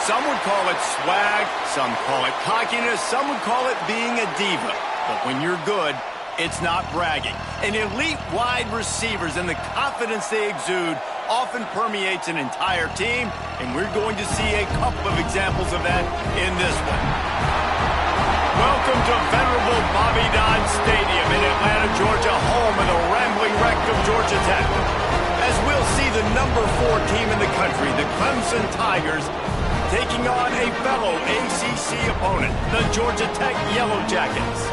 Some would call it swag, some call it cockiness, some would call it being a diva. But when you're good, it's not bragging. And elite wide receivers and the confidence they exude often permeates an entire team, and we're going to see a couple of examples of that in this one. Welcome to venerable Bobby Dodd Stadium in Atlanta, Georgia, home of the rambling wreck of Georgia Tech. As we'll see the number 4 team in the country, the Clemson Tigers, taking on a fellow ACC opponent, the Georgia Tech Yellow Jackets.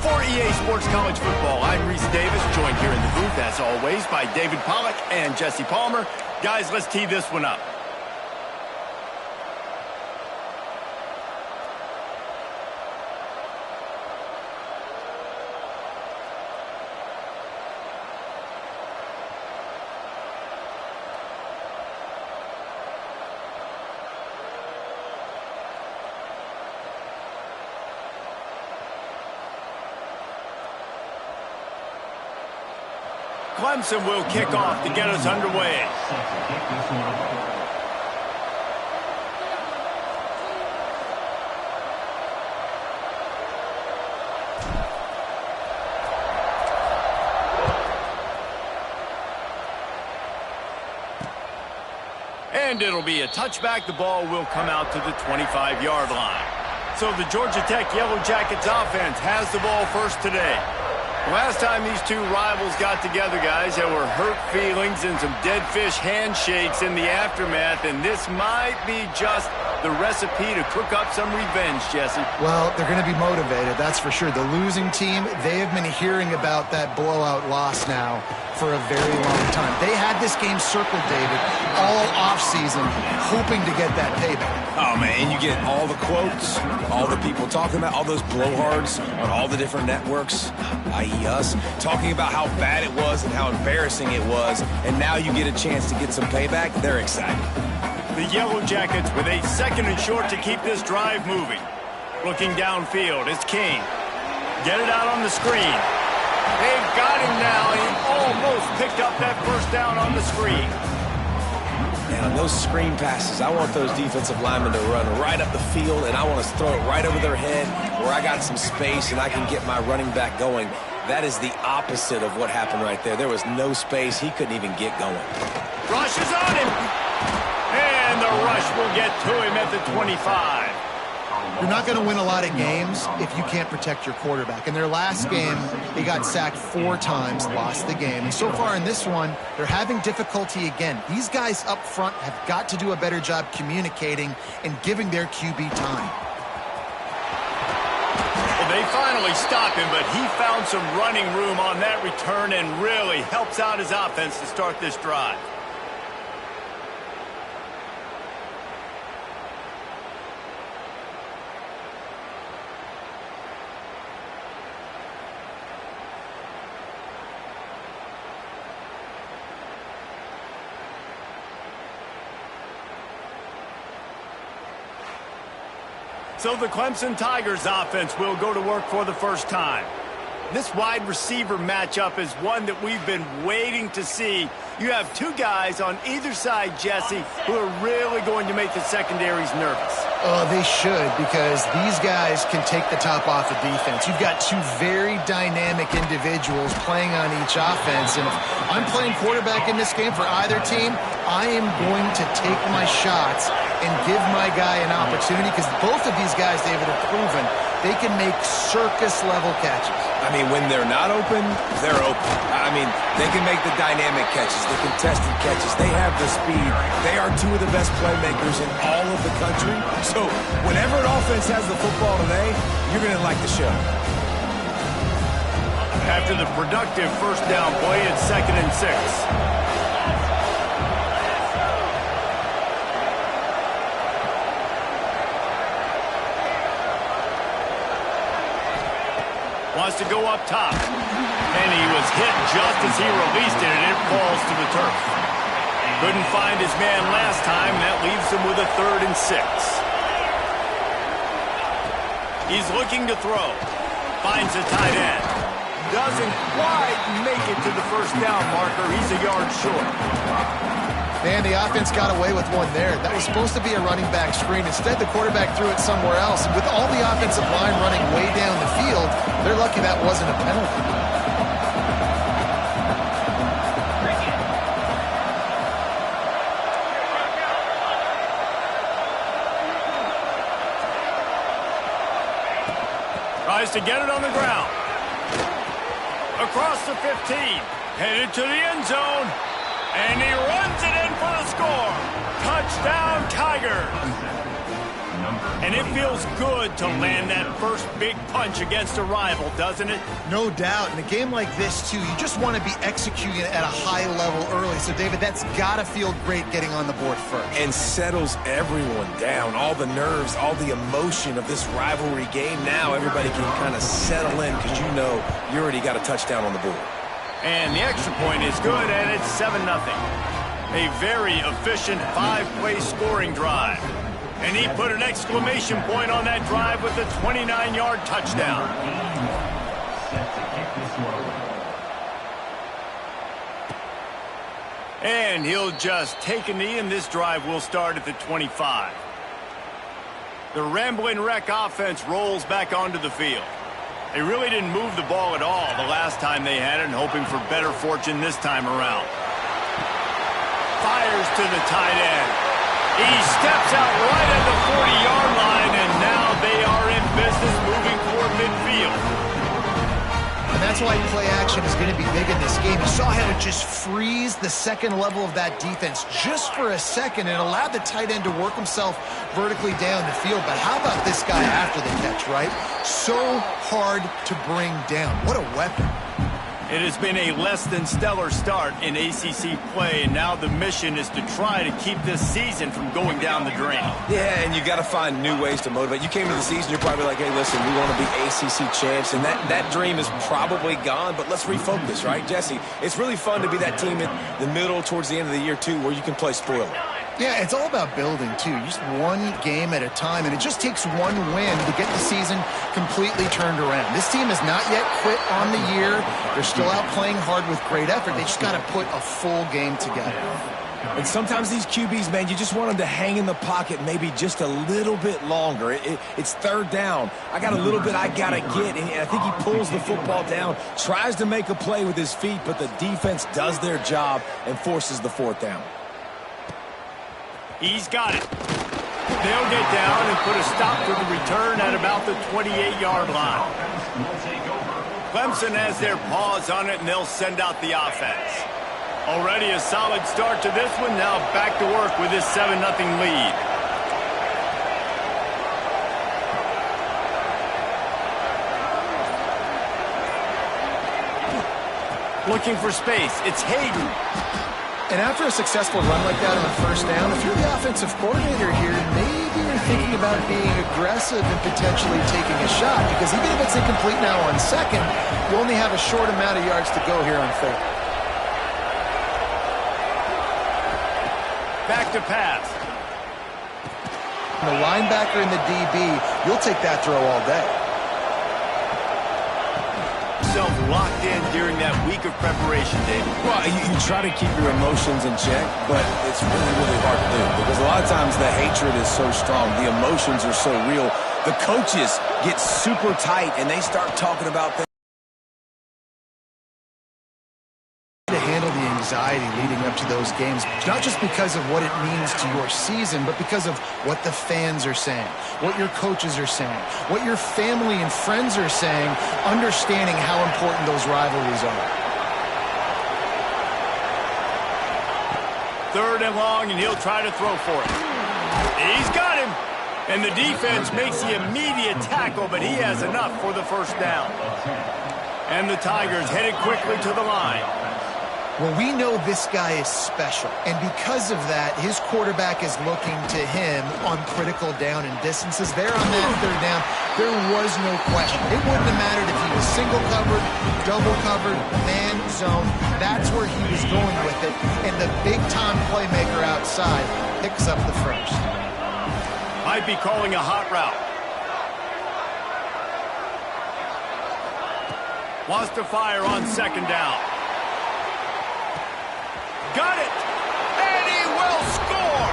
For EA Sports College Football, I'm Reese Davis, joined here in the booth, as always, by David Pollack and Jesse Palmer. Guys, let's tee this one up. Clemson will kick off to get us underway. And it'll be a touchback. The ball will come out to the 25-yard line. So the Georgia Tech Yellow Jackets offense has the ball first today. Last time these two rivals got together, guys, there were hurt feelings and some dead fish handshakes in the aftermath, and this might be just the recipe to cook up some revenge, Jesse. Well, they're going to be motivated, that's for sure. The losing team, they have been hearing about that blowout loss now for a very long time. They had this game circled, David, all offseason, hoping to get that payback. Oh, man, and you get all the quotes, all the people talking about, all those blowhards on all the different networks, i.e. us, talking about how bad it was and how embarrassing it was, and now you get a chance to get some payback. They're excited. The Yellow Jackets with a 2nd and short to keep this drive moving. Looking downfield, it's King. Get it out on the screen. They've got him now. He almost picked up that first down on the screen. Man, on those screen passes, I want those defensive linemen to run right up the field, and I want to throw it right over their head where I got some space and I can get my running back going. That is the opposite of what happened right there. There was no space. He couldn't even get going. Rush is on him. And the rush will get to him at the 25. You're not going to win a lot of games if you can't protect your quarterback. In their last game, they got sacked 4 times, lost the game. And so far in this one, they're having difficulty again. These guys up front have got to do a better job communicating and giving their QB time. Well, they finally stop him, but he found some running room on that return and really helps out his offense to start this drive. So the Clemson Tigers offense will go to work for the first time. This wide receiver matchup is one that we've been waiting to see. You have 2 guys on either side, Jesse, who are really going to make the secondaries nervous. Oh, they should, because these guys can take the top off the defense. You've got 2 very dynamic individuals playing on each offense, and if I'm playing quarterback in this game for either team, I am going to take my shots and give my guy an opportunity, because both of these guys, David, have proven they can make circus-level catches. I mean, when they're not open, they're open. I mean, they can make the dynamic catches, the contested catches. They have the speed. They are 2 of the best playmakers in all of the country. So whenever an offense has the football today, you're going to like the show. After the productive first down play, it's 2nd and 6. Wants to go up top. And he was hit just as he released it, and it falls to the turf. Couldn't find his man last time. That leaves him with a 3rd and 6. He's looking to throw. Finds a tight end. Doesn't quite make it to the first down marker. He's a yard short. Man, the offense got away with one there. That was supposed to be a running back screen. Instead, the quarterback threw it somewhere else. And with all the offensive line running way down the field, they're lucky that wasn't a penalty. Tries to get it on the ground. Across the 15. Headed to the end zone. And he runs it in for the score. Touchdown, Tigers. And it feels good to land that first big punch against a rival, doesn't it? No doubt. In a game like this, too, you just want to be executing at a high level early. So, David, that's got to feel great getting on the board first. And settles everyone down. All the nerves, all the emotion of this rivalry game. Now everybody can kind of settle in because you know you already got a touchdown on the board. And the extra point is good, and it's 7-0. A very efficient 5-play scoring drive. And he put an exclamation point on that drive with a 29-yard touchdown. And he'll just take a knee, and this drive will start at the 25. The Ramblin' Wreck offense rolls back onto the field. They really didn't move the ball at all the last time they had it, and hoping for better fortune this time around. Fires to the tight end. He steps out right at the 40-yard line, and now they are in business moving toward midfield. And that's why play action is going to be big in this game. You saw how it just freeze the second level of that defense just for a second and allowed the tight end to work himself vertically down the field. But how about this guy after the catch, right? So hard to bring down. What a weapon. It has been a less than stellar start in ACC play, and now the mission is to try to keep this season from going down the drain. Yeah, and you got to find new ways to motivate. You came to the season, you're probably like, hey, listen, we want to be ACC champs, and that dream is probably gone, but let's refocus, right, Jesse? It's really fun to be that team in the middle towards the end of the year, too, where you can play spoiler. Yeah, it's all about building, too. Just one game at a time, and it just takes one win to get the season completely turned around. This team has not yet quit on the year. They're still out playing hard with great effort. They just got to put a full game together. And sometimes these QBs, man, you just want them to hang in the pocket maybe just a little bit longer. It's third down. I got a little bit I got to get, and I think he pulls the football down, tries to make a play with his feet, but the defense does their job and forces the fourth down. He's got it. They'll get down and put a stop to the return at about the 28-yard line. Clemson has their paws on it, and they'll send out the offense. Already a solid start to this one. Now back to work with this 7-0 lead. Looking for space. It's Hayden. And after a successful run like that on the first down, if you're the offensive coordinator here, maybe you're thinking about being aggressive and potentially taking a shot, because even if it's incomplete now on second, you only have a short amount of yards to go here on third. Back to pass. The linebacker and the DB, you'll take that throw all day. Locked in during that week of preparation, David. Well, you try to keep your emotions in check, but it's really, really hard to do because a lot of times the hatred is so strong. The emotions are so real. The coaches get super tight, and they start talking about things. To handle the anxiety leading up to those games, not just because of what it means to your season, but because of what the fans are saying, what your coaches are saying, what your family and friends are saying, understanding how important those rivalries are. Third and long, and he'll try to throw for it. He's got him. And the defense makes the immediate tackle, but he has enough for the first down. And the Tigers headed quickly to the line. Well, we know this guy is special, and because of that, his quarterback is looking to him on critical down and distances. There on that third down, there was no question. It wouldn't have mattered if he was single covered, double covered, man zone. That's where he was going with it, and the big-time playmaker outside picks up the first. Might be calling a hot route. Wants to fire on second down. Got it! And he will score!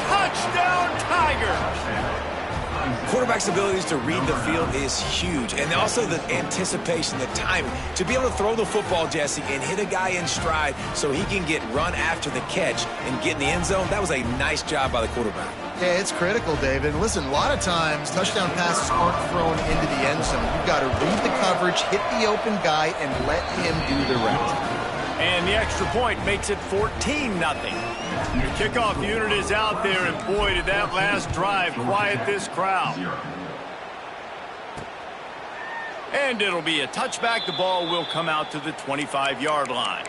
Touchdown, Tigers! Quarterback's abilities to read the field is huge, and also the anticipation, the timing. To be able to throw the football, Jesse, and hit a guy in stride so he can get run after the catch and get in the end zone, that was a nice job by the quarterback. Yeah, it's critical, David. Listen, a lot of times touchdown passes aren't thrown into the end zone. You've got to read the coverage, hit the open guy, and let him do the rest. And the extra point makes it 14-0. The kickoff unit is out there, and boy, did that last drive quiet this crowd. And it'll be a touchback. The ball will come out to the 25-yard line.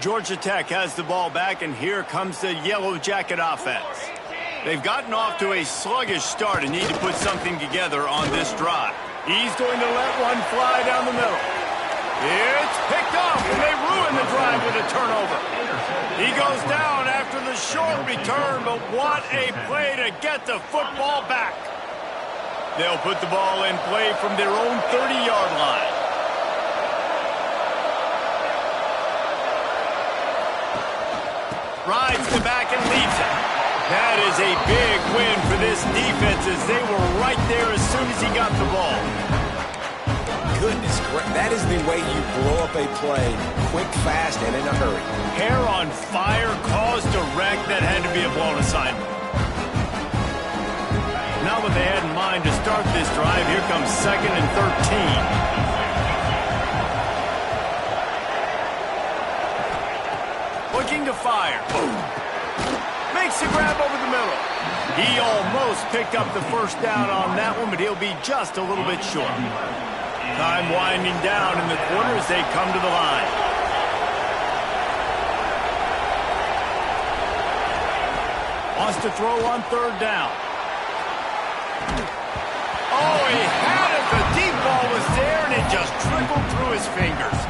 Georgia Tech has the ball back, and here comes the Yellow Jacket offense. They've gotten off to a sluggish start and need to put something together on this drive. He's going to let one fly down the middle. It's picked off, and they ruin the drive with a turnover. He goes down after the short return, but what a play to get the football back. They'll put the ball in play from their own 30-yard line. Rides the back and leaves it. That is a big win for this defense as they were right there as soon as he got the ball. Goodness, that is the way you blow up a play, quick, fast, and in a hurry. Hair on fire, caused a wreck. That had to be a blown assignment. Not what they had in mind to start this drive. Here comes 2nd and 13. Looking to fire. Boom. Makes the grab over the middle. He almost picked up the first down on that one, but he'll be just a little bit short. Time winding down in the quarter as they come to the line. Wants to throw on 3rd down. Oh, he had it. The deep ball was there, and it just trickled through his fingers.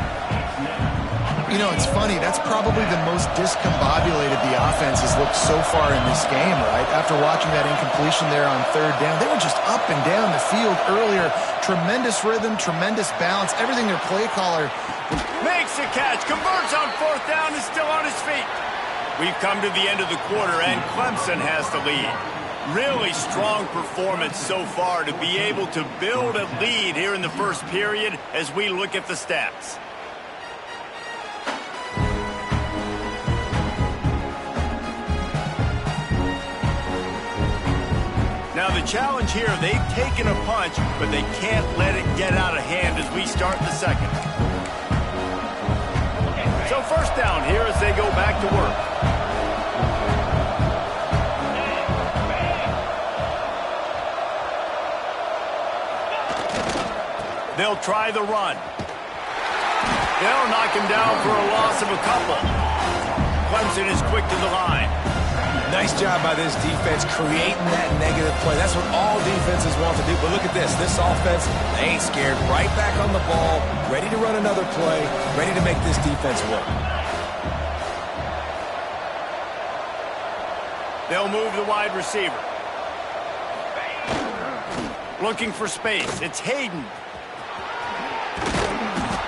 You know, it's funny. That's probably the most discombobulated the offense has looked so far in this game, right? After watching that incompletion there on 3rd down, they were just up and down the field earlier. Tremendous rhythm, tremendous balance, everything their play caller. Makes the catch, converts on 4th down, is still on his feet. We've come to the end of the quarter, and Clemson has the lead. Really strong performance so far to be able to build a lead here in the first period as we look at the stats. Now the challenge here, they've taken a punch, but they can't let it get out of hand as we start the second. So 1st down here as they go back to work. They'll try the run. They'll knock him down for a loss of a couple. Clemson is quick to the line. Nice job by this defense creating that negative play. That's what all defenses want to do. But look at this. This offense, they ain't scared. Right back on the ball, ready to run another play, ready to make this defense work. They'll move the wide receiver. Looking for space. It's Hayden.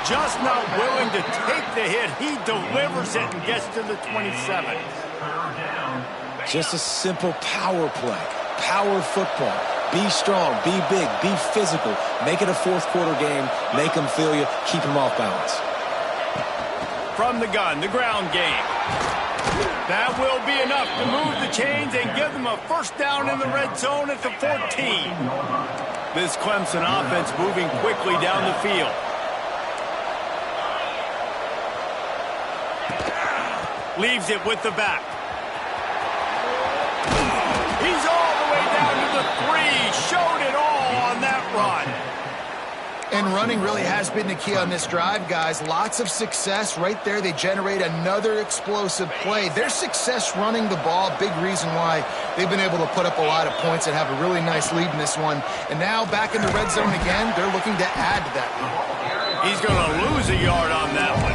Just not willing to take the hit. He delivers it and gets to the 27. Just a simple power play. Power football. Be strong, be big, be physical. Make it a 4th quarter game. Make them feel you. Keep them off balance. From the gun, the ground game. That will be enough to move the chains and give them a 1st down in the red zone at the 14. This Clemson offense moving quickly down the field. Leaves it with the back. He's all the way down to the 3. Showed it all on that run. And running really has been the key on this drive, guys. Lots of success right there. They generate another explosive play. Their success running the ball, big reason why they've been able to put up a lot of points and have a really nice lead in this one. And now back in the red zone again, they're looking to add to that lead. He's going to lose a yard on that one.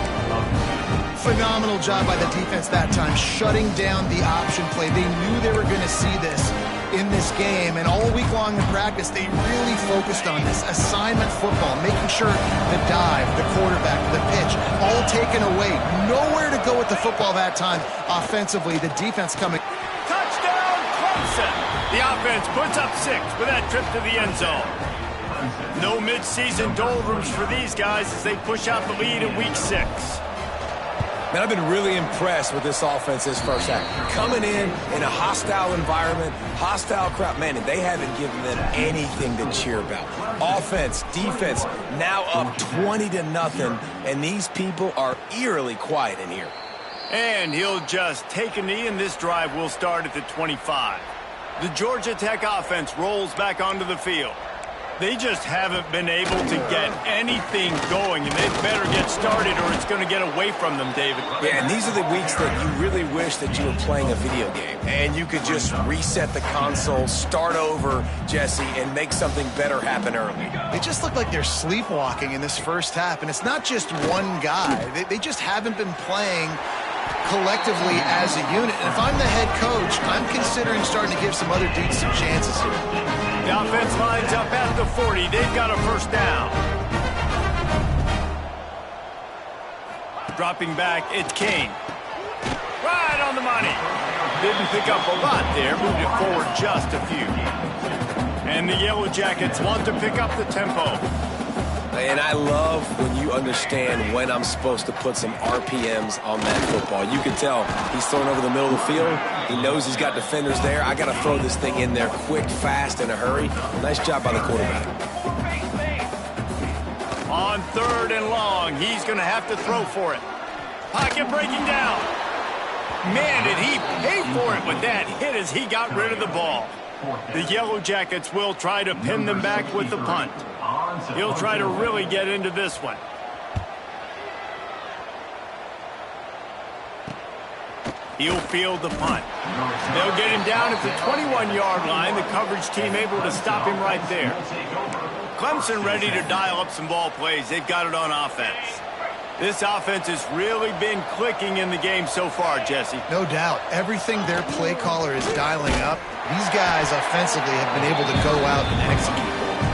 Phenomenal job by the defense that time, shutting down the option play. They knew they were going to see this in this game, and all week long in practice, they really focused on this assignment football, making sure the dive, the quarterback, the pitch, all taken away. Nowhere to go with the football that time offensively. The defense coming. Touchdown, Clemson! The offense puts up 6 with that trip to the end zone. No midseason doldrums for these guys as they push out the lead in Week 6. Man, I've been really impressed with this offense this first half. Coming in a hostile environment, hostile crowd, man, and they haven't given them anything to cheer about. Offense, defense, now up 20-0, and these people are eerily quiet in here. And he'll just take a knee, and this drive will start at the 25. The Georgia Tech offense rolls back onto the field. They just haven't been able to get anything going, and they better get started or it's going to get away from them, David. Yeah, and these are the weeks that you really wish that you were playing a video game, and you could just reset the console, start over, Jesse, and make something better happen early. They just look like they're sleepwalking in this first half, and it's not just one guy. They just haven't been playing collectively as a unit. And if I'm the head coach, I'm considering starting to give some other dudes some chances here. The offense lines up at the 40. They've got a first down. Dropping back, it's Kane. Right on the money. Didn't pick up a lot there. Moved it forward just a few. And the Yellow Jackets want to pick up the tempo. And I love when you understand when I'm supposed to put some RPMs on that football. You can tell he's throwing over the middle of the field. He knows he's got defenders there. I got to throw this thing in there quick, fast, in a hurry. Nice job by the quarterback. On 3rd and long, he's going to have to throw for it. Pocket breaking down. Man, did he pay for it with that hit as he got rid of the ball. The Yellow Jackets will try to pin them back with the punt. He'll try to really get into this one. He'll field the punt. They'll get him down at the 21-yard line. The coverage team able to stop him right there. Clemson ready to dial up some ball plays. They've got it on offense. This offense has really been clicking in the game so far, Jesse. No doubt. Everything their play caller is dialing up, these guys offensively have been able to go out and execute.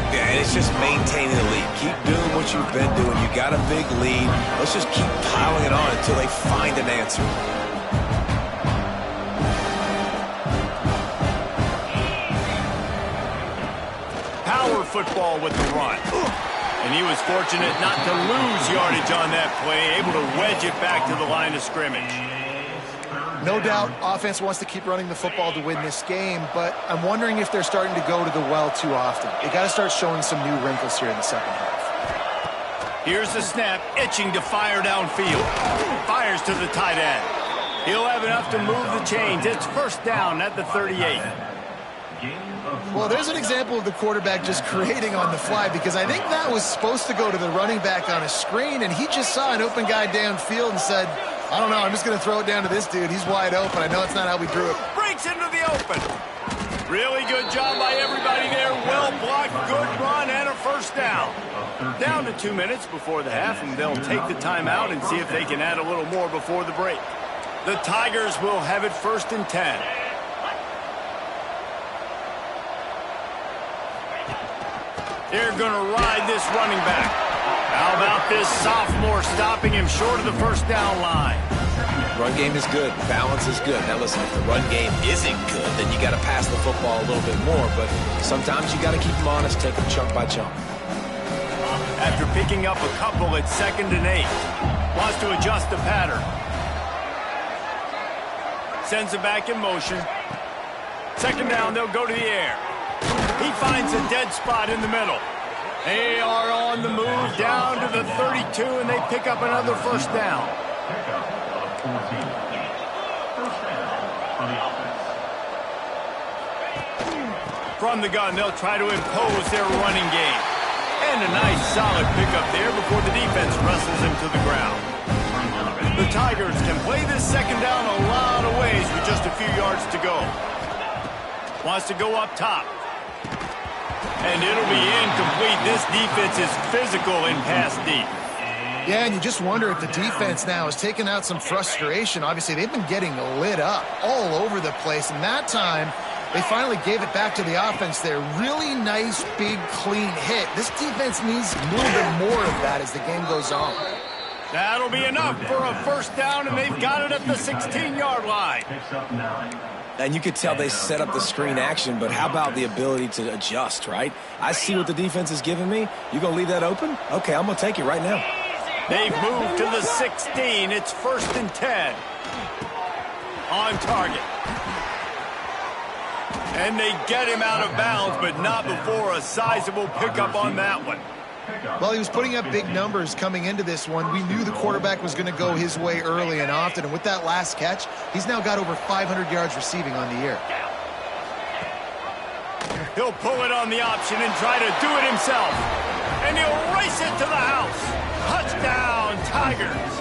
Yeah, and it's just maintaining the lead. Keep doing what you've been doing. You got a big lead. Let's just keep piling it on until they find an answer. Power football with the run. And he was fortunate not to lose yardage on that play, able to wedge it back to the line of scrimmage. No doubt offense wants to keep running the football to win this game, but I'm wondering if they're starting to go to the well too often. They got to start showing some new wrinkles here in the second half. Here's the snap, itching to fire downfield. Fires to the tight end. He'll have enough to move the chains. It's first down at the 38. Well, there's an example of the quarterback just creating on the fly, because I think that was supposed to go to the running back on a screen, and he just saw an open guy downfield and said, I don't know, I'm just going to throw it down to this dude. He's wide open. I know it's not how we drew it. Breaks into the open. Really good job by everybody there. Well blocked, good run, and a first down. Down to 2 minutes before the half, and they'll take the timeout and see if they can add a little more before the break. The Tigers will have it 1st and 10. They're going to ride this running back. How about this sophomore stopping him short of the first down line? Run game is good. Balance is good. Now, listen, if the run game isn't good, then you got to pass the football a little bit more. But sometimes you got to keep them honest, take them chunk by chunk. After picking up a couple at 2nd and 8. Wants to adjust the pattern. Sends it back in motion. 2nd down, they'll go to the air. He finds a dead spot in the middle. They are on the move down to the 32, and they pick up another first down. From the gun, they'll try to impose their running game. And a nice solid pickup there before the defense wrestles him to the ground. The Tigers can play this 2nd down a lot of ways with just a few yards to go. Wants to go up top. And it'll be incomplete. This defense is physical in pass deep. Yeah, and you just wonder if the defense now is taking out some frustration. Obviously, they've been getting lit up all over the place. And that time, they finally gave it back to the offense there. Really nice, big, clean hit. This defense needs a little bit more of that as the game goes on. That'll be enough for a first down, and they've got it at the 16-yard line. And you could tell they set up the screen action, but how about the ability to adjust, right? I see what the defense is giving me. You going to leave that open? Okay, I'm going to take it right now. They've moved to the 16. It's 1st and 10. On target. And they get him out of bounds, but not before a sizable pickup on that one. Well, he was putting up big numbers coming into this one. We knew the quarterback was going to go his way early and often, and with that last catch, he's now got over 500 yards receiving on the year. He'll pull it on the option and try to do it himself. And he'll race it to the house. Touchdown, Tigers.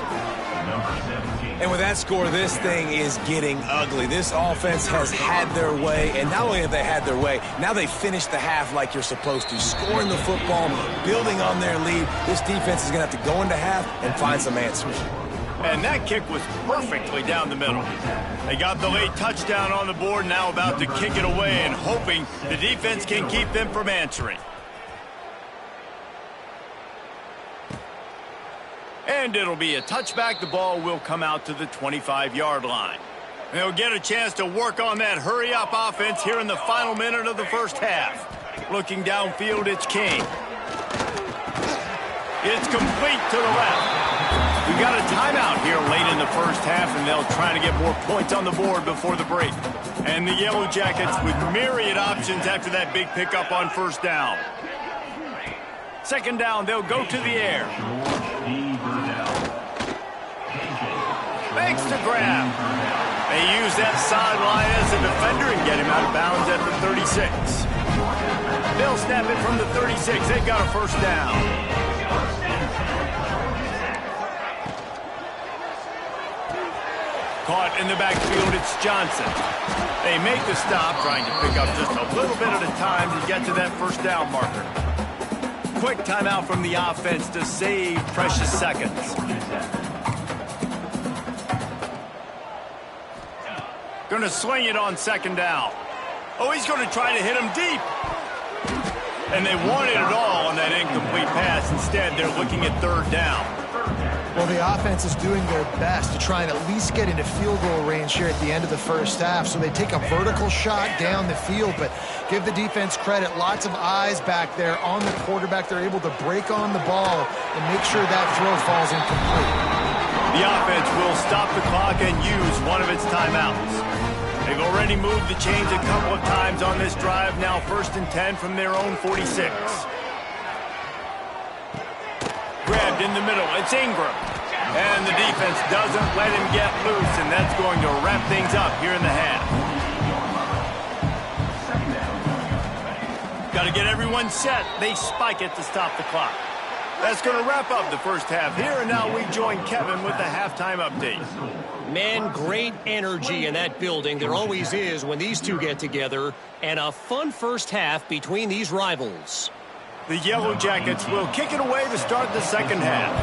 And with that score, this thing is getting ugly. This offense has had their way, and not only have they had their way, now they finished the half like you're supposed to, scoring the football, building on their lead. This defense is going to have to go into half and find some answers. And that kick was perfectly down the middle. They got the late touchdown on the board, now about to kick it away and hoping the defense can keep them from answering. And it'll be a touchback. The ball will come out to the 25-yard line. They'll get a chance to work on that hurry-up offense here in the final minute of the first half. Looking downfield, it's King. It's complete to the left. We got a timeout here late in the first half, and they'll try to get more points on the board before the break. And the Yellow Jackets with myriad options after that big pickup on first down. Second down, they'll go to the air. Makes the grab. They use that sideline as a defender and get him out of bounds at the 36. They'll snap it from the 36. They've got a first down. Caught in the backfield, it's Johnson. They make the stop, trying to pick up just a little bit at a time to get to that first down marker. Quick timeout from the offense to save precious seconds. Going to sling it on second down. Oh, he's going to try to hit him deep. And they wanted it all on that incomplete pass. Instead, they're looking at third down. Well, the offense is doing their best to try and at least get into field goal range here at the end of the first half. So they take a vertical shot down the field, but give the defense credit. Lots of eyes back there on the quarterback. They're able to break on the ball and make sure that throw falls incomplete. The offense will stop the clock and use one of its timeouts. They've already moved the chains a couple of times on this drive. Now 1st and 10 from their own 46. Grabbed in the middle. It's Ingram. And the defense doesn't let him get loose, and that's going to wrap things up here in the half. Got to get everyone set. They spike it to stop the clock. That's going to wrap up the first half here, and now we join Kevin with the halftime update. Man, great energy in that building. There always is when these two get together, and a fun first half between these rivals. The Yellow Jackets will kick it away to start the second half.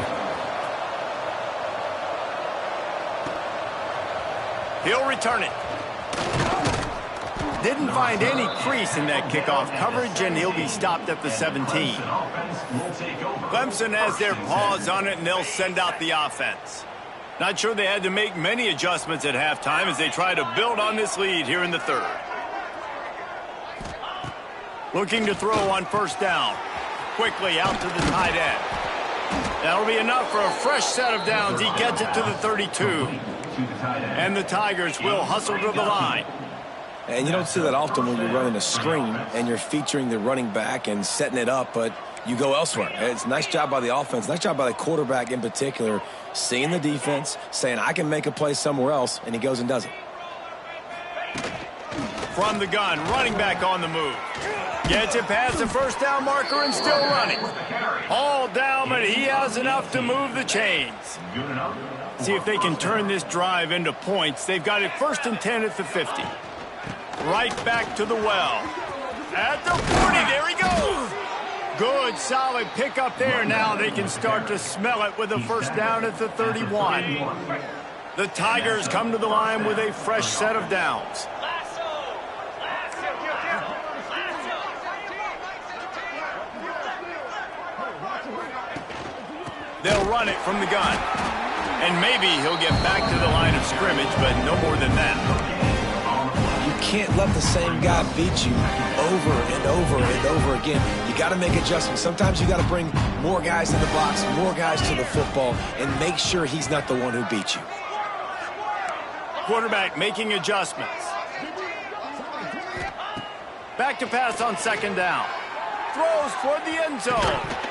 He'll return it. Didn't find any crease in that kickoff coverage, and he'll be stopped at the 17. Clemson has their paws on it, and they'll send out the offense. Not sure they had to make many adjustments at halftime as they try to build on this lead here in the third. Looking to throw on first down. Quickly out to the tight end. That'll be enough for a fresh set of downs. He gets it to the 32. And the Tigers will hustle to the line. And you don't see that often when you're running a screen and you're featuring the running back and setting it up, but you go elsewhere. It's a nice job by the offense, nice job by the quarterback in particular, seeing the defense, saying, I can make a play somewhere else, and he goes and does it. From the gun, running back on the move. Gets it past the first down marker and still running. All down, but he has enough to move the chains. See if they can turn this drive into points. They've got it 1st and 10 at the 50. Right back to the well. At the 40, there he goes. Good, solid pickup there. Now they can start to smell it with a first down at the 31. The Tigers come to the line with a fresh set of downs. They'll run it from the gun. And maybe he'll get back to the line of scrimmage, but no more than that. You can't let the same guy beat you over and over and over again. You got to make adjustments. Sometimes you got to bring more guys in the box, more guys to the football, and make sure he's not the one who beat you. Quarterback making adjustments. Back to pass on second down. Throws toward the end zone.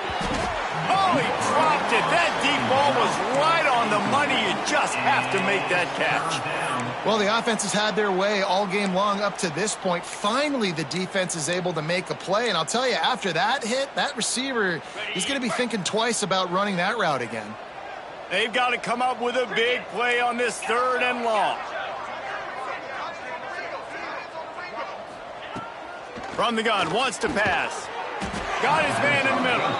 Oh, he dropped it. That deep ball was right on the money. You just have to make that catch. Well, the offense has had their way all game long up to this point. Finally, the defense is able to make a play. And I'll tell you, after that hit, that receiver, he's going to be thinking twice about running that route again. They've got to come up with a big play on this 3rd and long. From the gun, wants to pass. Got his man in the middle.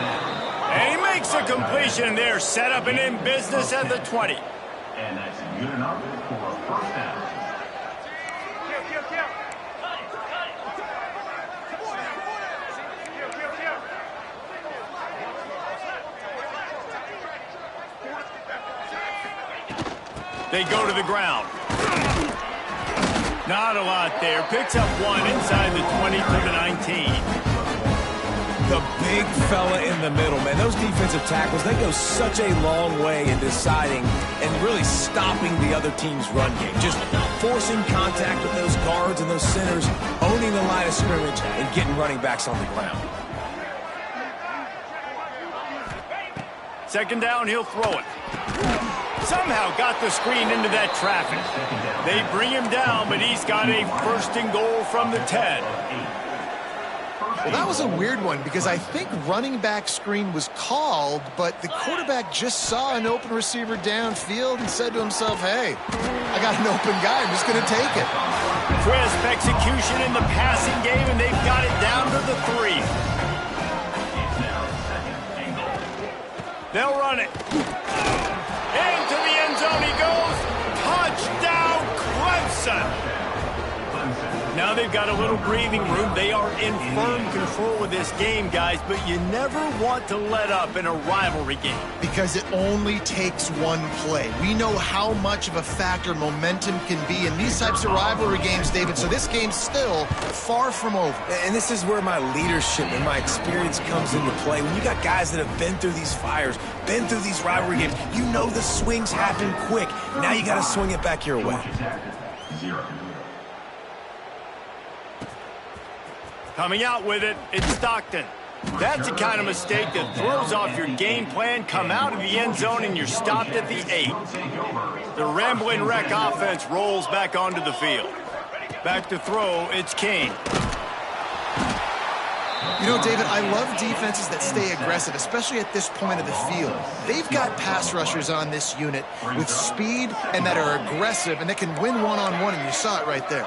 And he makes a completion there. Set up and in business at the 20. And that's good enough for a first down. They go to the ground. Not a lot there. Picks up one inside the 20 to the 19. The big fella in the middle, man. Those defensive tackles, they go such a long way in deciding and really stopping the other team's run game. Just forcing contact with those guards and those centers, owning the line of scrimmage, and getting running backs on the ground. Second down, he'll throw it. Somehow got the screen into that traffic. They bring him down, but he's got a 1st and goal from the 10. Well, that was a weird one because I think running back screen was called, but the quarterback just saw an open receiver downfield and said to himself, hey, I got an open guy. I'm just going to take it. Crisp execution in the passing game, and they've got it down to the 3. They'll run it. Into the end zone he goes. Touchdown, Clemson. Now they've got a little breathing room. They are in firm control of this game, guys, but you never want to let up in a rivalry game. Because it only takes one play. We know how much of a factor momentum can be in these types of rivalry games, David, so this game's still far from over. And this is where my leadership and my experience comes into play. When you got guys that have been through these fires, been through these rivalry games, you know the swings happen quick. Now you got to swing it back your way. Coming out with it, it's Stockton. That's the kind of mistake that throws off your game plan. Come out of the end zone and you're stopped at the 8. The rambling wreck offense rolls back onto the field. Back to throw, it's King. You know, David, I love defenses that stay aggressive, especially at this point of the field. They've got pass rushers on this unit with speed and that are aggressive and that can win one-on-one, and you saw it right there.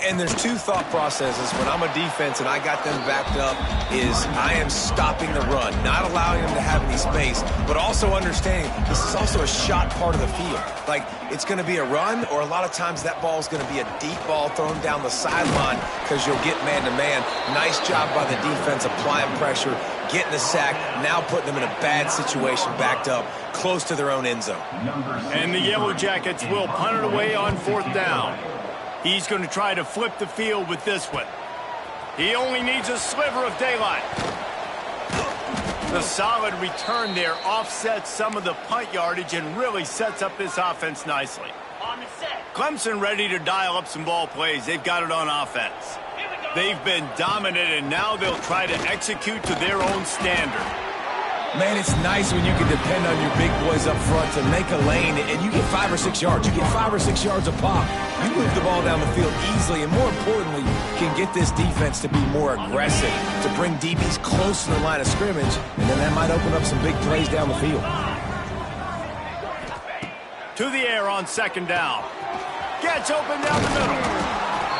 And there's two thought processes when I'm a defense and I got them backed up is I am stopping the run, not allowing them to have any space, but also understanding this is also a shot part of the field. Like, it's going to be a run, or a lot of times that ball is going to be a deep ball thrown down the sideline because you'll get man-to-man. Nice job by the defense applying pressure, getting the sack, now putting them in a bad situation backed up close to their own end zone. And the Yellow Jackets will punt it away on 4th down. He's going to try to flip the field with this one. He only needs a sliver of daylight. The solid return there offsets some of the punt yardage and really sets up this offense nicely. Clemson ready to dial up some ball plays. They've got it on offense. They've been dominant, and now they'll try to execute to their own standard. Man, it's nice when you can depend on your big boys up front to make a lane, and you get 5 or 6 yards. You get 5 or 6 yards a pop. You move the ball down the field easily, and more importantly, can get this defense to be more aggressive, to bring DBs close to the line of scrimmage, and then that might open up some big plays down the field. To the air on 2nd down. Gets open down the middle.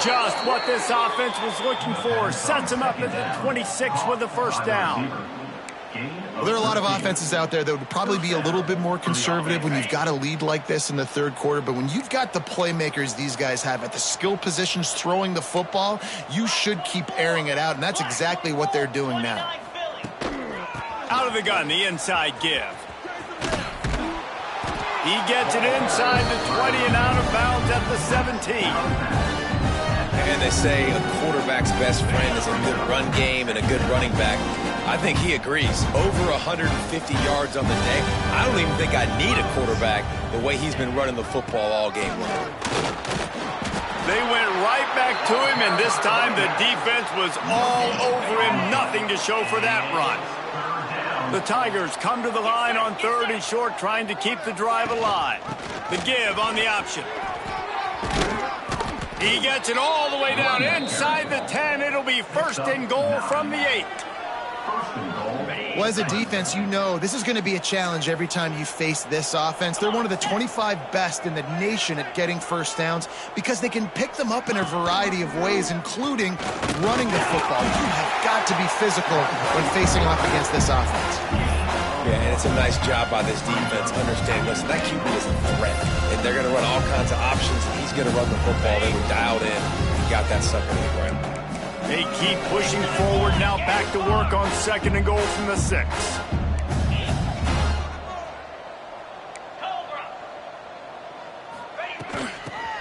Just what this offense was looking for. Sets him up at the 26 with the 1st down. Well, there are a lot of offenses out there that would probably be a little bit more conservative when you've got a lead like this in the 3rd quarter. But when you've got the playmakers these guys have at the skill positions throwing the football, you should keep airing it out. And that's exactly what they're doing now. Out of the gun, the inside give. He gets it inside the 20 and out of bounds at the 17. And they say a quarterback's best friend is a good run game and a good running back. I think he agrees. Over 150 yards on the day. I don't even think I need a quarterback the way he's been running the football all game long. They went right back to him, and this time the defense was all over him. Nothing to show for that run. The Tigers come to the line on 3rd and short, trying to keep the drive alive. The give on the option. He gets it all the way down inside the 10. It'll be 1st and goal from the 8. Well, as a defense, you know this is going to be a challenge every time you face this offense. They're one of the 25 best in the nation at getting first downs because they can pick them up in a variety of ways, including running the football. You have got to be physical when facing off against this offense. Yeah, and it's a nice job by this defense. Understand, listen, that QB is a threat, and they're going to run all kinds of options, and he's going to run the football. They were dialed in. He got that sucker in the ground. They keep pushing forward, now back to work on 2nd and goal from the 6.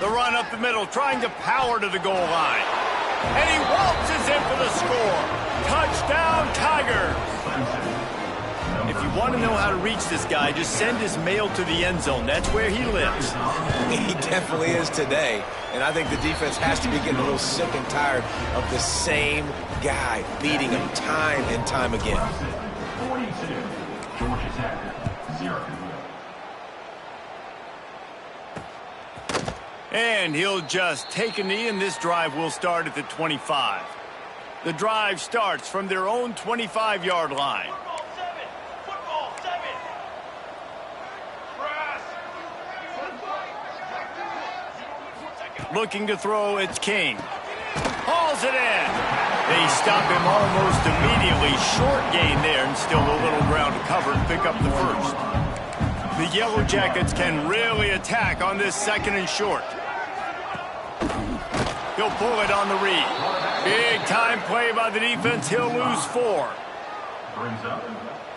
The run up the middle, trying to power to the goal line. And he waltzes in for the score. Touchdown, Tigers! If you want to know how to reach this guy, just send his mail to the end zone. That's where he lives. He definitely is today. And I think the defense has to be getting a little sick and tired of the same guy beating him time and time again. 42, Georgia Tech, 0. And he'll just take a knee, and this drive will start at the 25. The drive starts from their own 25-yard line. Looking to throw, it's King. Hauls it in. They stop him almost immediately. Short gain there, and still a little ground to cover and pick up the 1st. The Yellow Jackets can really attack on this 2nd and short. He'll pull it on the read. Big time play by the defense. He'll lose 4. Brings up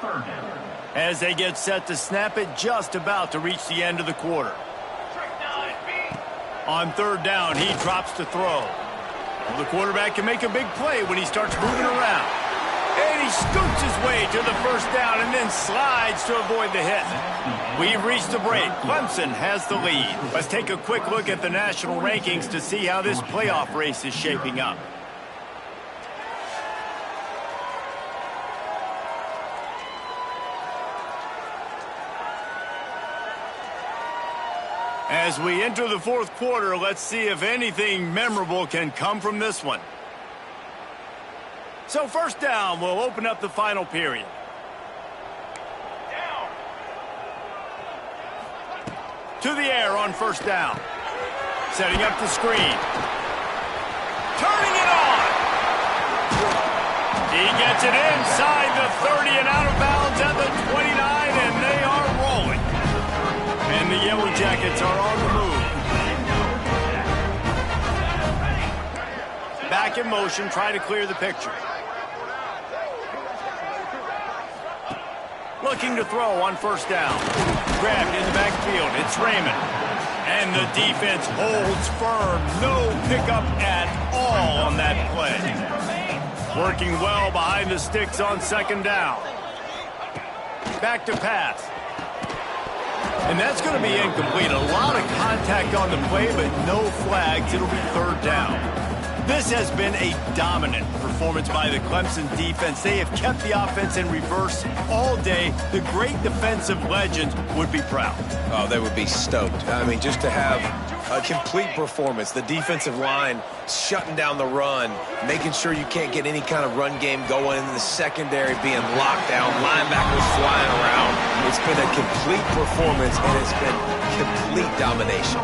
3rd down. As they get set to snap it, just about to reach the end of the quarter. On 3rd down, he drops to throw. Well, the quarterback can make a big play when he starts moving around. And he scoots his way to the 1st down and then slides to avoid the hit. We've reached the break. Clemson has the lead. Let's take a quick look at the national rankings to see how this playoff race is shaping up. As we enter the 4th quarter, let's see if anything memorable can come from this one. So 1st down will open up the final period. To the air on 1st down. Setting up the screen. Turning it on. He gets it inside the 30 and out of bounds at the 29, and they are rolling. And the Yellow Jackets are on the move. Back in motion, try to clear the picture. Looking to throw on 1st down. Grabbed in the backfield. It's Raymond. And the defense holds firm. No pickup at all on that play. Working well behind the sticks on 2nd down. Back to pass. And that's going to be incomplete. A lot of contact on the play, but no flags. It'll be 3rd down. This has been a dominant performance by the Clemson defense. They have kept the offense in reverse all day. The great defensive legends would be proud. Oh, they would be stoked. I mean, just to have a complete performance. The defensive line shutting down the run, making sure you can't get any kind of run game going, in the secondary being locked down, linebackers flying around. It's been a complete performance, and it's been complete domination.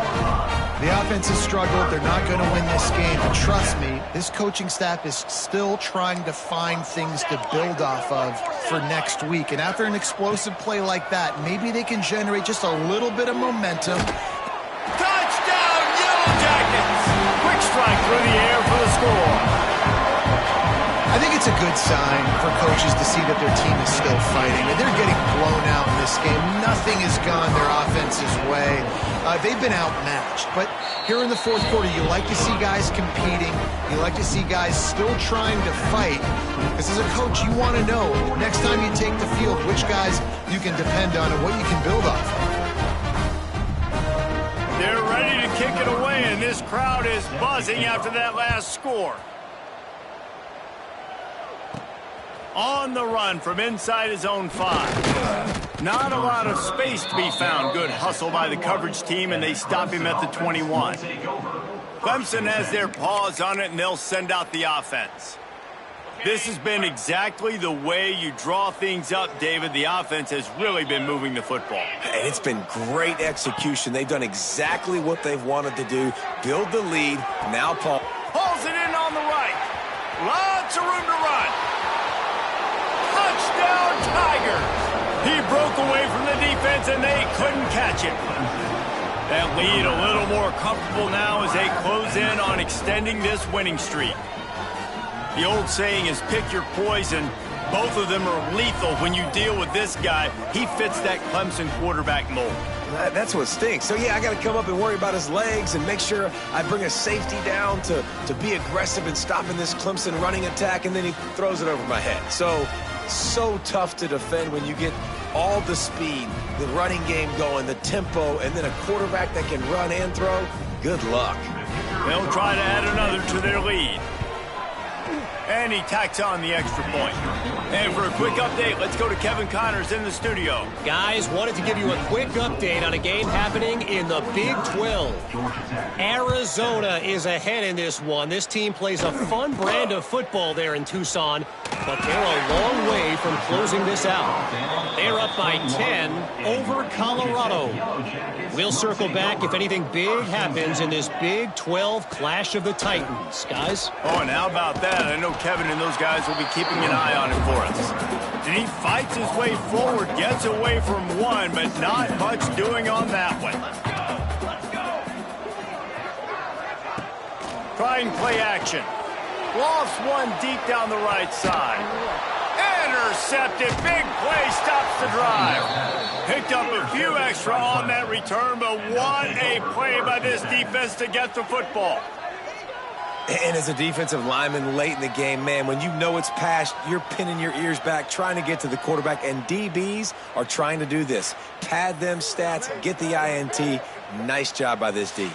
The offense has struggled. They're not going to win this game. But trust me, this coaching staff is still trying to find things to build off of for next week. And after an explosive play like that, maybe they can generate just a little bit of momentum. Touchdown, Yellow Jackets! Quick strike through the air for the score. I think it's a good sign for coaches to see that their team is still fighting. And they're getting blown out in this game. Nothing has gone their offense's way. They've been outmatched. But here in the fourth quarter, you like to see guys competing. You like to see guys still trying to fight. Because as a coach, you want to know next time you take the field which guys you can depend on and what you can build off of. They're ready to kick it away, and this crowd is buzzing after that last score. On the run from inside his own 5. Not a lot of space to be found. Good hustle by the coverage team, and they stop him at the 21. Clemson has their paws on it, and they'll send out the offense. This has been exactly the way you draw things up, David. The offense has really been moving the football. And it's been great execution. They've done exactly what they've wanted to do. Build the lead. Now Paul pulls it in on the right. Lots of room to run. Touchdown, Tigers. He broke away from the defense, and they couldn't catch him. That lead a little more comfortable now as they close in on extending this winning streak. The old saying is pick your poison. Both of them are lethal when you deal with this guy. He fits that Clemson quarterback mold. That's what stinks. So, yeah, I got to come up and worry about his legs and make sure I bring a safety down to be aggressive in stopping this Clemson running attack, and then he throws it over my head. So tough to defend when you get all the speed, the running game going, the tempo, and then a quarterback that can run and throw. Good luck. They'll try to add another to their lead. And he tacks on the extra point. And for a quick update, let's go to Kevin Connors in the studio. Guys, wanted to give you a quick update on a game happening in the Big 12. Arizona is ahead in this one. This team plays a fun brand of football there in Tucson, but they're a long way from closing this out. They're up by 10 over Colorado. We'll circle back if anything big happens in this Big 12 Clash of the Titans. Guys? Oh, and how about that? I know Kevin and those guys will be keeping an eye on it for us. And he fights his way forward, gets away from one, but not much doing on that one. Trying play action. Lofts one deep down the right side. Intercepted. Big play stops the drive. Picked up a few extra on that return, but what a play by this defense to get the football. And as a defensive lineman late in the game, man, when you know it's past, you're pinning your ears back, trying to get to the quarterback, and DBs are trying to do this. Pad them stats, get the INT. Nice job by this D.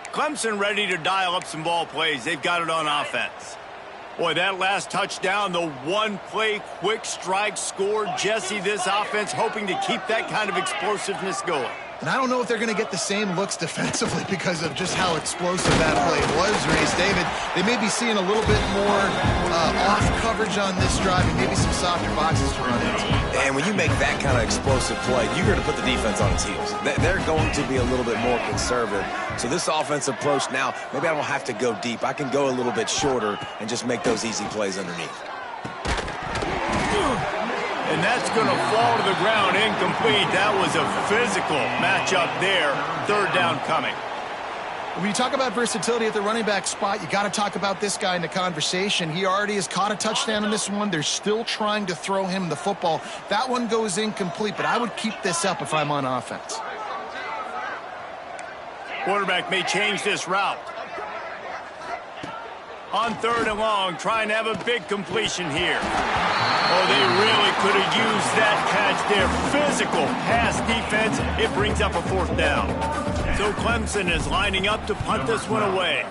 Clemson ready to dial up some ball plays. They've got it on offense. Boy, that last touchdown, the one-play quick strike score. Jesse, this offense hoping to keep that kind of explosiveness going. And I don't know if they're going to get the same looks defensively because of just how explosive that play was, Reese. David, they may be seeing a little bit more off coverage on this drive and maybe some softer boxes to run into. And when you make that kind of explosive play, you're going to put the defense on its heels. They're going to be a little bit more conservative. So this offensive approach now, maybe I don't have to go deep. I can go a little bit shorter and just make those easy plays underneath. And that's going to fall to the ground incomplete. That was a physical matchup there. Third down coming. When you talk about versatility at the running back spot, you got to talk about this guy in the conversation. He already has caught a touchdown in this one. They're still trying to throw him the football. That one goes incomplete, but I would keep this up if I'm on offense. Quarterback may change this route. On third and long, trying to have a big completion here. Oh, they really could have used that catch there. Physical pass defense. It brings up a fourth down. So Clemson is lining up to punt this one away.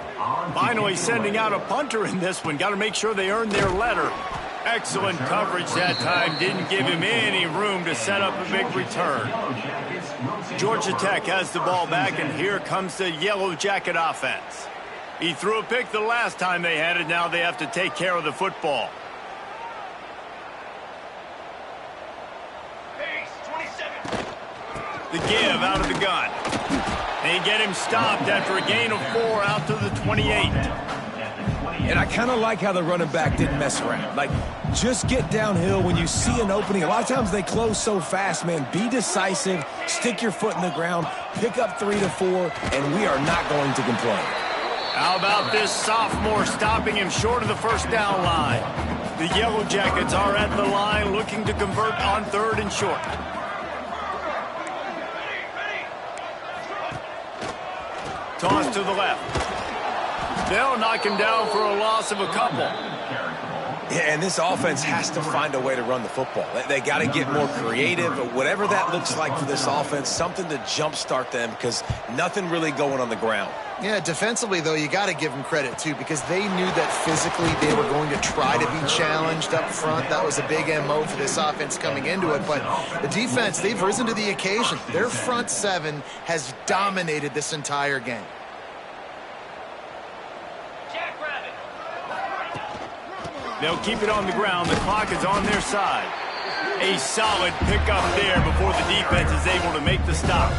Finally sending out a punter in this one. Got to make sure they earn their letter. Excellent coverage that time. Didn't give him any room to set up a big return. Georgia Tech has the ball back, and here comes the Yellow Jacket offense. He threw a pick the last time they had it. Now they have to take care of the football. The give out of the gun. They get him stopped after a gain of 4 out to the 28. And I kind of like how the running back didn't mess around. Like, just get downhill when you see an opening. A lot of times they close so fast, man. Be decisive, stick your foot in the ground, pick up 3 to 4, and we are not going to complain. How about this sophomore stopping him short of the first down line? The Yellow Jackets are at the line looking to convert on 3rd and short. Toss to the left. They'll knock him down for a loss of a couple. Yeah, and this offense has to find a way to run the football. They got to get more creative, but whatever that looks like for this offense, something to jumpstart them because nothing really going on the ground. Yeah, defensively, though, you got to give them credit, too, because they knew that physically they were going to try to be challenged up front. That was a big MO for this offense coming into it. But the defense, they've risen to the occasion. Their front seven has dominated this entire game. They'll keep it on the ground. The clock is on their side. A solid pickup there before the defense is able to make the stop.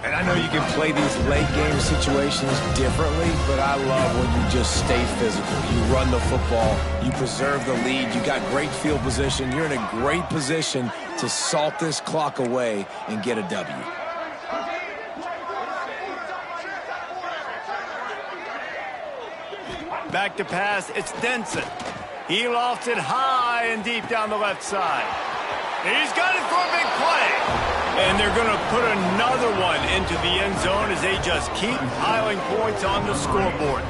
And I know you can play these late game situations differently, but I love when you just stay physical. You run the football, you preserve the lead, you got great field position, you're in a great position to salt this clock away and get a W. Back to pass, it's Denson. He lofts it high and deep down the left side. He's got it for a big play. And they're going to put another one into the end zone as they just keep piling points on the scoreboard.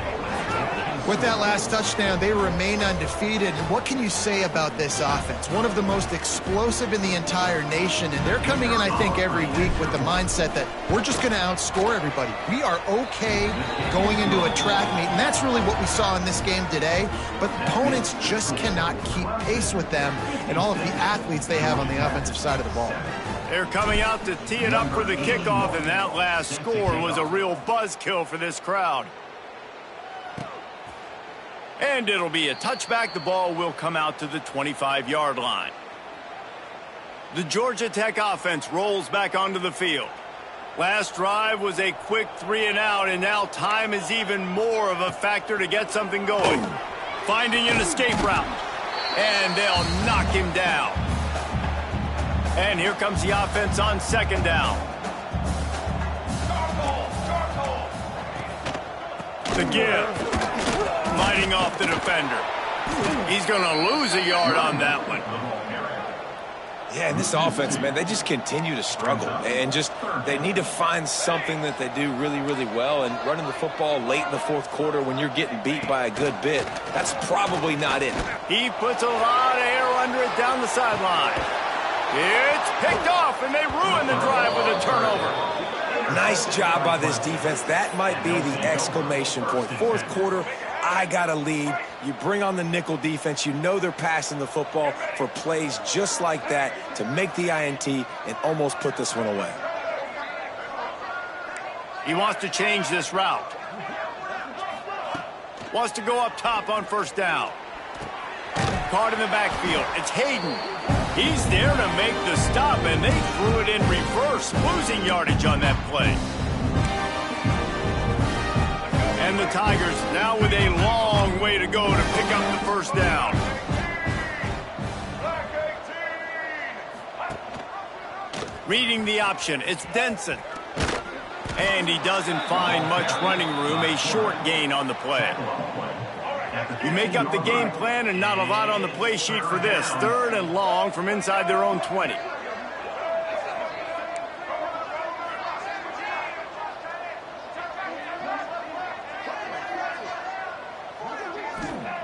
With that last touchdown, they remain undefeated. And what can you say about this offense? One of the most explosive in the entire nation. And they're coming in, I think, every week with the mindset that we're just going to outscore everybody. We are okay going into a track meet. And that's really what we saw in this game today. But opponents just cannot keep pace with them and all of the athletes they have on the offensive side of the ball. They're coming out to tee it up for the kickoff, and that last score was a real buzzkill for this crowd. And it'll be a touchback. The ball will come out to the 25-yard line. The Georgia Tech offense rolls back onto the field. Last drive was a quick 3-and-out, and now time is even more of a factor to get something going. Finding an escape route, and they'll knock him down. And here comes the offense on 2nd down. The give. Lighting off the defender. He's going to lose a yard on that one. Yeah, and this offense, man, they just continue to struggle. And just, they need to find something that they do really, really well. And running the football late in the 4th quarter when you're getting beat by a good bit, that's probably not it. He puts a lot of air under it down the sideline. It's picked off, and they ruin the drive with a turnover. Nice job by this defense. That might be the exclamation point. 4th quarter, I got a lead. You bring on the nickel defense. You know they're passing the football for plays just like that to make the INT and almost put this one away. He wants to change this route. Wants to go up top on 1st down. Caught in the backfield. It's Hayden. He's there to make the stop, and they threw it in reverse, losing yardage on that play. And the Tigers now with a long way to go to pick up the 1st down. Reading the option, it's Denson. And he doesn't find much running room, a short gain on the play. You make up the game plan and not a lot on the play sheet for this. 3rd and long from inside their own 20.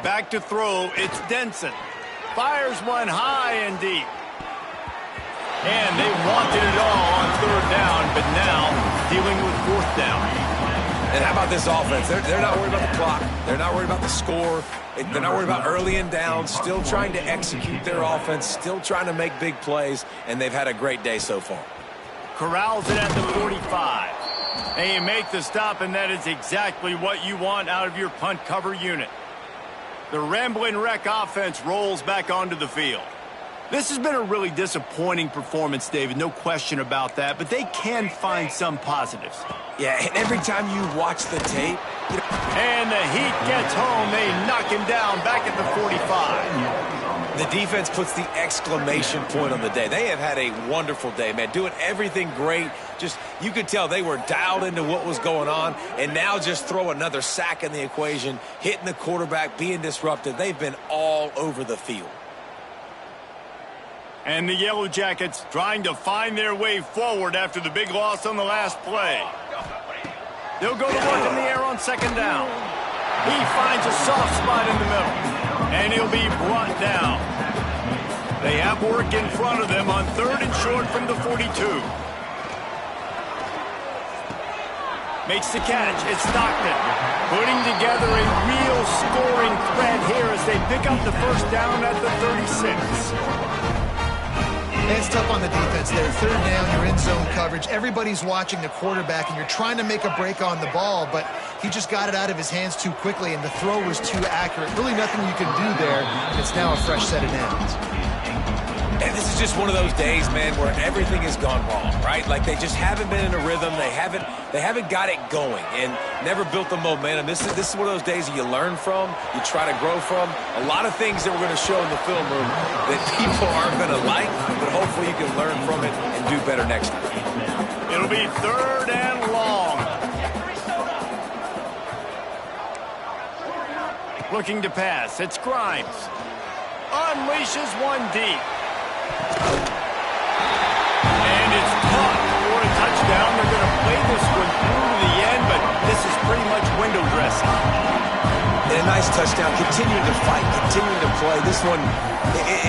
Back to throw, it's Denson. Fires one high and deep. And they wanted it all on 3rd down, but now dealing with 4th down. And how about this offense? They're not worried about the clock. They're not worried about the score. They're not worried about early and down. Still trying to execute their offense. Still trying to make big plays. And they've had a great day so far. Corrals it at the 45. And you make the stop, and that is exactly what you want out of your punt cover unit. The Ramblin' Wreck offense rolls back onto the field. This has been a really disappointing performance, David, no question about that, but they can find some positives. Yeah, and every time you watch the tape... And the Heat gets home. They knock him down back at the 45. The defense puts the exclamation point on the day. They have had a wonderful day, man, doing everything great. Just, you could tell they were dialed into what was going on, and now just throw another sack in the equation, hitting the quarterback, being disruptive. They've been all over the field. And the Yellow Jackets trying to find their way forward after the big loss on the last play. They'll go to work in the air on second down. He finds a soft spot in the middle, and he'll be brought down. They have work in front of them on 3rd and short from the 42. Makes the catch. It's Stockton putting together a real scoring threat here as they pick up the first down at the 36. It's tough on the defense there. 3rd down, you're in zone coverage. Everybody's watching the quarterback, and you're trying to make a break on the ball, but he just got it out of his hands too quickly, and the throw was too accurate. Really nothing you can do there. It's now a fresh set of downs. And this is just one of those days, man, where everything has gone wrong, right? Like they just haven't been in a rhythm. They haven't got it going and never built the momentum. This is one of those days that you learn from, you try to grow from. A lot of things that we're going to show in the film room that people aren't going to like, but hopefully you can learn from it and do better next time. It'll be 3rd and long. Looking to pass. It's Grimes. Unleashes one deep. And it's caught for a touchdown. They're going to play this one through to the end, but this is pretty much window dressing. And a nice touchdown. Continuing to fight, continuing to play. This one,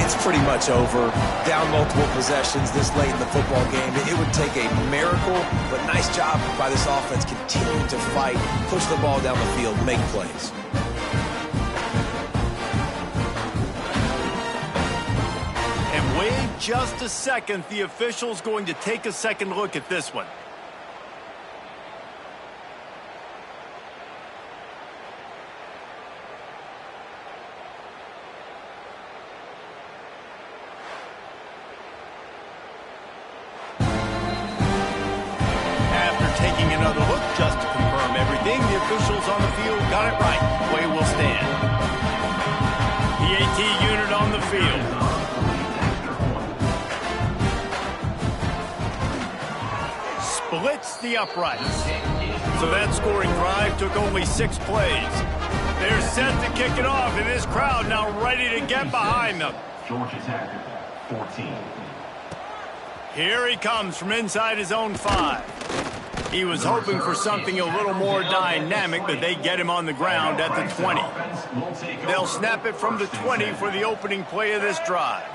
it's pretty much over. Down multiple possessions this late in the football game. It would take a miracle, but nice job by this offense continuing to fight, push the ball down the field, make plays. Wait just a second. The official's going to take a second look at this one. After taking another look just to confirm everything, the officials on the field got it right. Play will stand. The AT unit on the field. Splits the uprights. So that scoring drive took only 6 plays. They're set to kick it off, and this crowd now ready to get behind them. Georgia Tech, 14. Here he comes from inside his own 5. He was hoping for something a little more dynamic, but they get him on the ground at the 20. They'll snap it from the 20 for the opening play of this drive.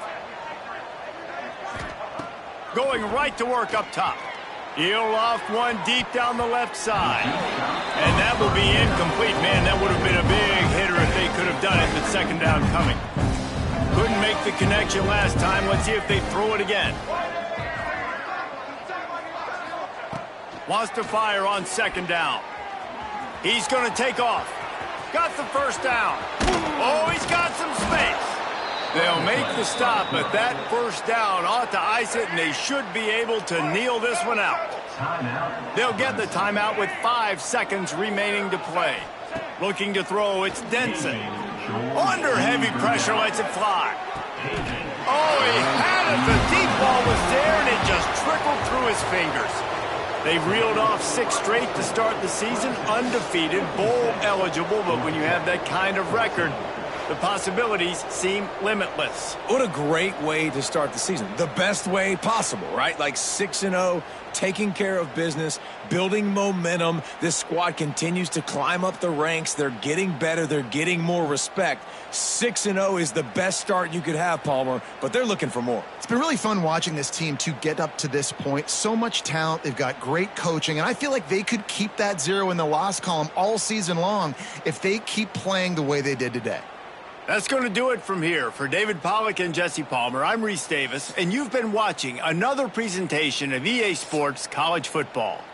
Going right to work up top. He'll loft one deep down the left side. And that will be incomplete. Man, that would have been a big hitter if they could have done it with 2nd down coming. Couldn't make the connection last time. Let's see if they throw it again. Wants to fire on 2nd down. He's going to take off. Got the 1st down. Oh, he's got some space. They'll make the stop, but that 1st down ought to ice it, and they should be able to kneel this one out. They'll get the timeout with 5 seconds remaining to play. Looking to throw, it's Denson. Under heavy pressure, lets it fly. Oh, he had it. The deep ball was there, and it just trickled through his fingers. They've reeled off 6 straight to start the season, undefeated, bowl eligible, but when you have that kind of record, The possibilities seem limitless. What a great way to start the season. The best way possible, right? Like 6-0, taking care of business, building momentum. This squad continues to climb up the ranks. They're getting better. They're getting more respect. 6-0 is the best start you could have, Palmer, but they're looking for more. It's been really fun watching this team to get up to this point. So much talent. They've got great coaching, and I feel like they could keep that 0 in the loss column all season long if they keep playing the way they did today. That's going to do it from here. For David Pollack and Jesse Palmer, I'm Reese Davis, and you've been watching another presentation of EA Sports College Football.